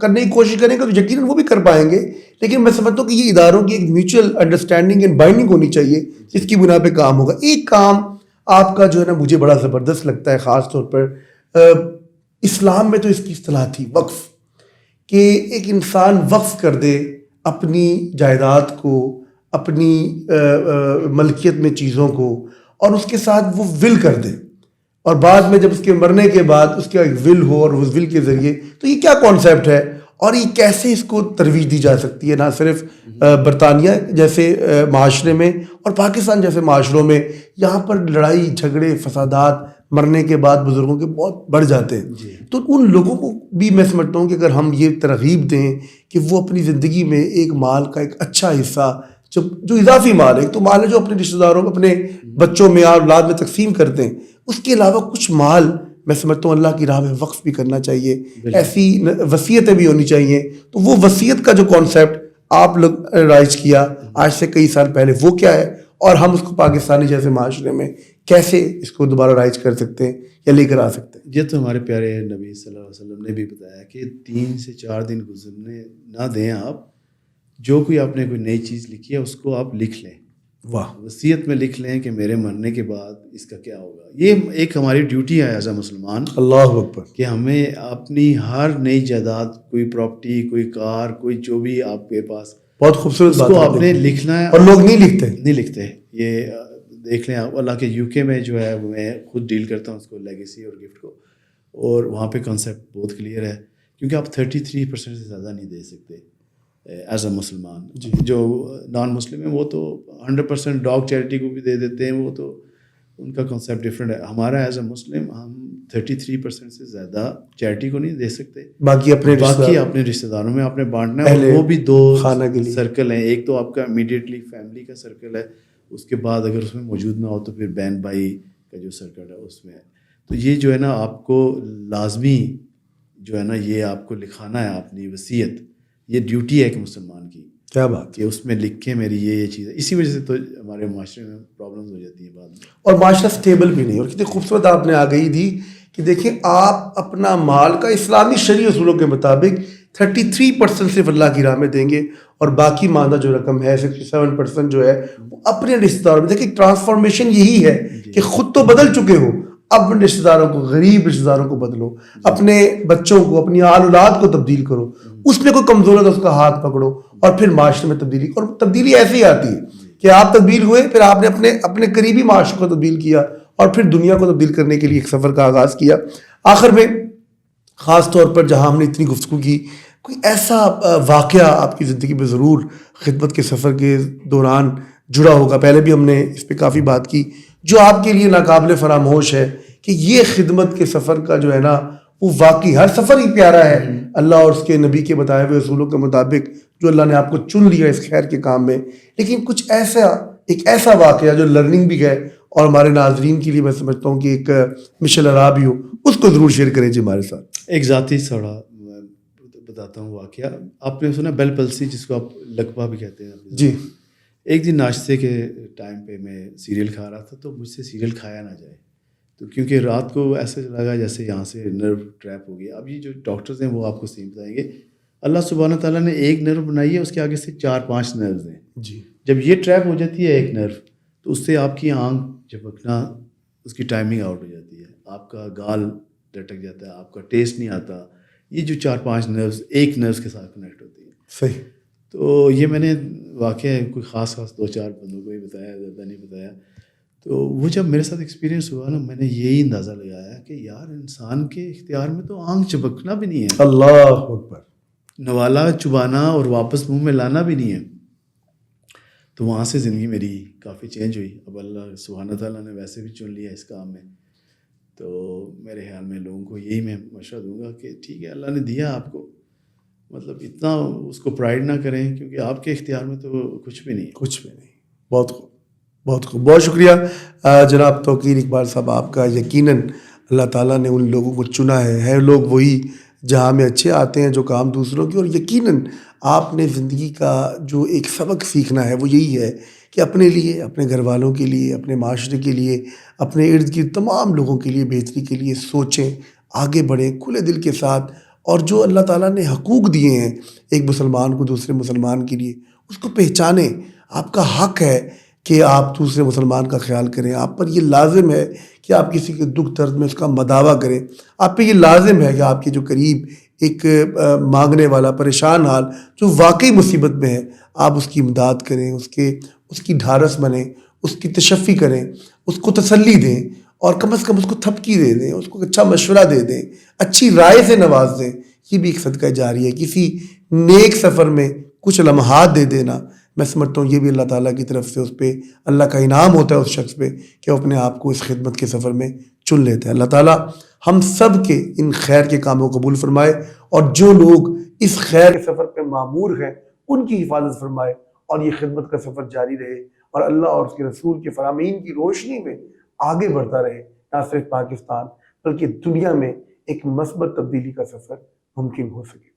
کرنے کی کوشش کریں گے تو یقیناً وہ بھی کر پائیں گے. لیکن میں سمجھتا ہوں کہ یہ اداروں کی ایک میوچل انڈرسٹینڈنگ اینڈ بائنڈنگ ہونی چاہیے, جس کی بنا پہ کام ہوگا. ایک کام آپ کا جو ہے نا مجھے بڑا زبردست لگتا ہے, خاص طور پر اسلام میں تو اس کی اصطلاح تھی وقف, کہ ایک انسان وقف کر دے اپنی جائیداد کو, اپنی ملکیت میں چیزوں کو, اور اس کے ساتھ وہ ول کر دے, اور بعد میں جب اس کے مرنے کے بعد اس کا ایک ول ہو, اور اس ول کے ذریعے. تو یہ کیا کانسیپٹ ہے, اور یہ کیسے اس کو ترویج دی جا سکتی ہے, نہ صرف برطانیہ جیسے معاشرے میں اور پاکستان جیسے معاشروں میں؟ یہاں پر لڑائی جھگڑے فسادات مرنے کے بعد بزرگوں کے بہت بڑھ جاتے ہیں. تو ان لوگوں کو بھی میں سمجھتا ہوں کہ اگر ہم یہ ترغیب دیں کہ وہ اپنی زندگی میں ایک مال کا ایک اچھا حصہ, جو اضافی مال ہے, ایک تو مال ہے جو اپنے رشتہ داروں کو, اپنے بچوں میں اور اولاد میں تقسیم کرتے ہیں, اس کے علاوہ کچھ مال میں سمجھتا ہوں اللہ کی راہ میں وقف بھی کرنا چاہیے. ایسی وصیتیں بھی ہونی چاہیے. تو وہ وصیت کا جو کانسیپٹ آپ لوگ رائج کیا آج سے کئی سال پہلے, وہ کیا ہے, اور ہم اس کو پاکستانی جیسے معاشرے میں کیسے اس کو دوبارہ رائج کر سکتے ہیں یا لے کر آ سکتے ہیں؟ یہ تو ہمارے پیارے نبی صلی اللہ علیہ وسلم نے بھی بتایا کہ 3 سے 4 دن گزرنے نہ دیں آپ, جو کوئی آپ نے کوئی نئی چیز لکھی ہے اس کو آپ لکھ لیں. واہ، وصیت میں لکھ لیں کہ میرے مرنے کے بعد اس کا کیا ہوگا. یہ ایک ہماری ڈیوٹی ہے ایز اے مسلمان اللہ اکبر. کہ ہمیں اپنی ہر نئی جائیداد، کوئی پراپرٹی، کوئی کار، کوئی جو بھی آپ کے پاس، بہت خوبصورت اس بات کو ہے آپ نے لکھنا ہے. اور لوگ نہیں لکھتے. نہیں لکھتے. یہ دیکھ لیں آپ، اللہ کے UK میں جو ہے میں خود ڈیل کرتا ہوں اس کو، لیگیسی اور گفٹ کو، اور وہاں پہ کنسیپٹ بہت کلیئر ہے کیونکہ آپ 33% سے زیادہ نہیں دے سکتے ایز اے مسلمان. جو نان مسلم ہیں وہ تو 100% ڈاگ چیریٹی کو بھی دے دیتے ہیں، وہ تو ان کا کنسیپٹ ڈفرینٹ ہے. ہمارا ایز اے مسلم ہم 33% سے زیادہ چیریٹی کو نہیں دے سکتے. باقی اپنے رشتہ داروں میں آپ نے بانٹنا ہے. اور وہ بھی 2 سرکل ہیں. ایک تو آپ کا امیڈیٹلی فیملی کا سرکل ہے، اس کے بعد اگر اس میں موجود نہ ہو تو پھر بہن بھائی کا جو سرکل ہے اس میں ہے. تو یہ جو ہے نا آپ کو لازمی جو ہے نا یہ آپ کو لکھانا ہے اپنی وصیت. یہ ڈیوٹی ہے ایک مسلمان کی. کیا بات کہ اس میں لکھیں میری یہ چیز ہے. اسی وجہ سے تو ہمارے معاشرے میں پرابلمز ہو جاتی ہیں بعد میں، اور معاشرہ سٹیبل بھی نہیں. اور کتنی خوبصورت آپ نے آگہی دی کہ دیکھیں آپ اپنا مال کا اسلامی شرعی اصولوں کے مطابق 33% صرف اللہ کی راہ میں دیں گے، اور باقی ماندہ جو رقم ہے 67% جو ہے وہ اپنے رشتہ داروں میں. دیکھیں ٹرانسفارمیشن یہی ہے کہ خود تو بدل چکے ہو، اپنے رشتہ داروں کو، غریب رشتہ داروں کو بدلو، اپنے بچوں کو، اپنی آل اولاد کو تبدیل کرو. اس میں کوئی کمزور ہے تو اس کا ہاتھ پکڑو، اور پھر معاشرے میں تبدیلی. اور تبدیلی ایسے ہی آتی ہے کہ آپ تبدیل ہوئے، پھر آپ نے اپنے قریبی معاشرے کو تبدیل کیا، اور پھر دنیا کو تبدیل کرنے کے لیے ایک سفر کا آغاز کیا. آخر میں خاص طور پر جہاں ہم نے اتنی گفتگو کی، کوئی ایسا واقعہ آپ کی زندگی میں ضرور خدمت کے سفر کے دوران جڑا ہوگا، پہلے بھی ہم نے اس پہ کافی بات کی، جو آپ کے لیے ناقابل فراموش ہے کہ یہ خدمت کے سفر کا جو ہے نا وہ واقعی ہر سفر ہی پیارا ہے اللہ اور اس کے نبی کے بتائے ہوئے اصولوں کے مطابق جو اللہ نے آپ کو چن لیا اس خیر کے کام میں، لیکن کچھ ایسا واقعہ جو لرننگ بھی ہے اور ہمارے ناظرین کے لیے میں سمجھتا ہوں کہ ایک مشل ارا بھی ہو، اس کو ضرور شیئر کریں جی ہمارے ساتھ. ایک ذاتی تھوڑا بتاتا ہوں واقعہ. آپ نے سنا بیل پلسی، جس کو آپ لقبہ بھی کہتے ہیں جی. ایک دن ناشتے کے ٹائم پہ میں سیریل کھا رہا تھا، تو مجھ سے سیریل کھایا نہ جائے، تو کیونکہ رات کو ایسے لگا جیسے یہاں سے نرو ٹریپ ہو گیا. اب یہ جو ڈاکٹرز ہیں وہ آپ کو صحیح بتائیں گے، اللہ سبحانہ تعالیٰ نے ایک نرو بنائی ہے، اس کے آگے سے 4-5 نروز ہیں. جی. جب یہ ٹریپ ہو جاتی ہے ایک نرو، تو اس سے آپ کی آنکھ جھپکنا، اس کی ٹائمنگ آؤٹ ہو جاتی ہے، آپ کا گال لٹک جاتا ہے، آپ کا ٹیسٹ نہیں آتا. یہ جو 4-5 نروز ایک نروز کے ساتھ کنیکٹ ہوتی ہیں. صحیح. تو یہ میں نے واقعہ کوئی خاص 2-4 بندوں کو ہی بتایا، زیادہ نہیں بتایا. تو وہ جب میرے ساتھ ایکسپیرینس ہوا نا، میں نے یہی اندازہ لگایا کہ یار انسان کے اختیار میں تو آنکھ چبکنا بھی نہیں ہے، اللہ اکبر، نوالا چبانا اور واپس منہ میں لانا بھی نہیں ہے. تو وہاں سے زندگی میری کافی چینج ہوئی. اب اللہ سبحانہ تعالیٰ نے ویسے بھی چن لیا اس کام میں. تو میرے خیال میں لوگوں کو یہی میں مشورہ دوں گا کہ ٹھیک ہے، اللہ نے دیا آپ کو، مطلب اتنا اس کو پرائڈ نہ کریں، کیونکہ آپ کے اختیار میں تو کچھ بھی نہیں. کچھ بھی نہیں. بہت خوب، بہت خوب. بہت شکریہ جناب توقیر اقبال صاحب آپ کا. یقیناً اللہ تعالیٰ نے ان لوگوں کو چنا ہے لوگ وہی جہاں میں اچھے آتے ہیں جو کام دوسروں کی. اور یقیناً آپ نے زندگی کا جو ایک سبق سیکھنا ہے وہ یہی ہے کہ اپنے لیے، اپنے گھر والوں کے لیے، اپنے معاشرے کے لیے، اپنے ارد گرد تمام لوگوں کے لیے بہتری کے لیے سوچیں، آگے بڑھیں کھلے دل کے ساتھ. اور جو اللہ تعالیٰ نے حقوق دیے ہیں ایک مسلمان کو دوسرے مسلمان کے لیے، اس کو پہچانیں. آپ کا حق ہے کہ آپ دوسرے مسلمان کا خیال کریں. آپ پر یہ لازم ہے کہ آپ کسی کے دکھ درد میں اس کا مداوع کریں. آپ پہ یہ لازم ہے کہ آپ کے جو قریب ایک مانگنے والا پریشان حال جو واقعی مصیبت میں ہے، آپ اس کی امداد کریں، اس کی ڈھارس بنیں، اس کی تشفی کریں، اس کو تسلی دیں، اور کم از کم اس کو تھپکی دے دیں، اس کو اچھا مشورہ دے دیں، اچھی رائے سے نواز دیں. یہ بھی ایک صدقہ جاری ہے. کسی نیک سفر میں کچھ لمحات دے دینا، میں سمجھتا ہوں یہ بھی اللہ تعالیٰ کی طرف سے اس پہ اللہ کا انعام ہوتا ہے اس شخص پہ کہ وہ اپنے آپ کو اس خدمت کے سفر میں چن لیتا ہے. اللہ تعالیٰ ہم سب کے ان خیر کے کاموں کو قبول فرمائے، اور جو لوگ اس خیر کے سفر پہ معمور ہیں ان کی حفاظت فرمائے، اور یہ خدمت کا سفر جاری رہے، اور اللہ اور اس کے رسول کے فرامین کی روشنی میں آگے بڑھتا رہے، نہ صرف پاکستان بلکہ دنیا میں ایک مثبت تبدیلی کا سفر ممکن ہو سکے.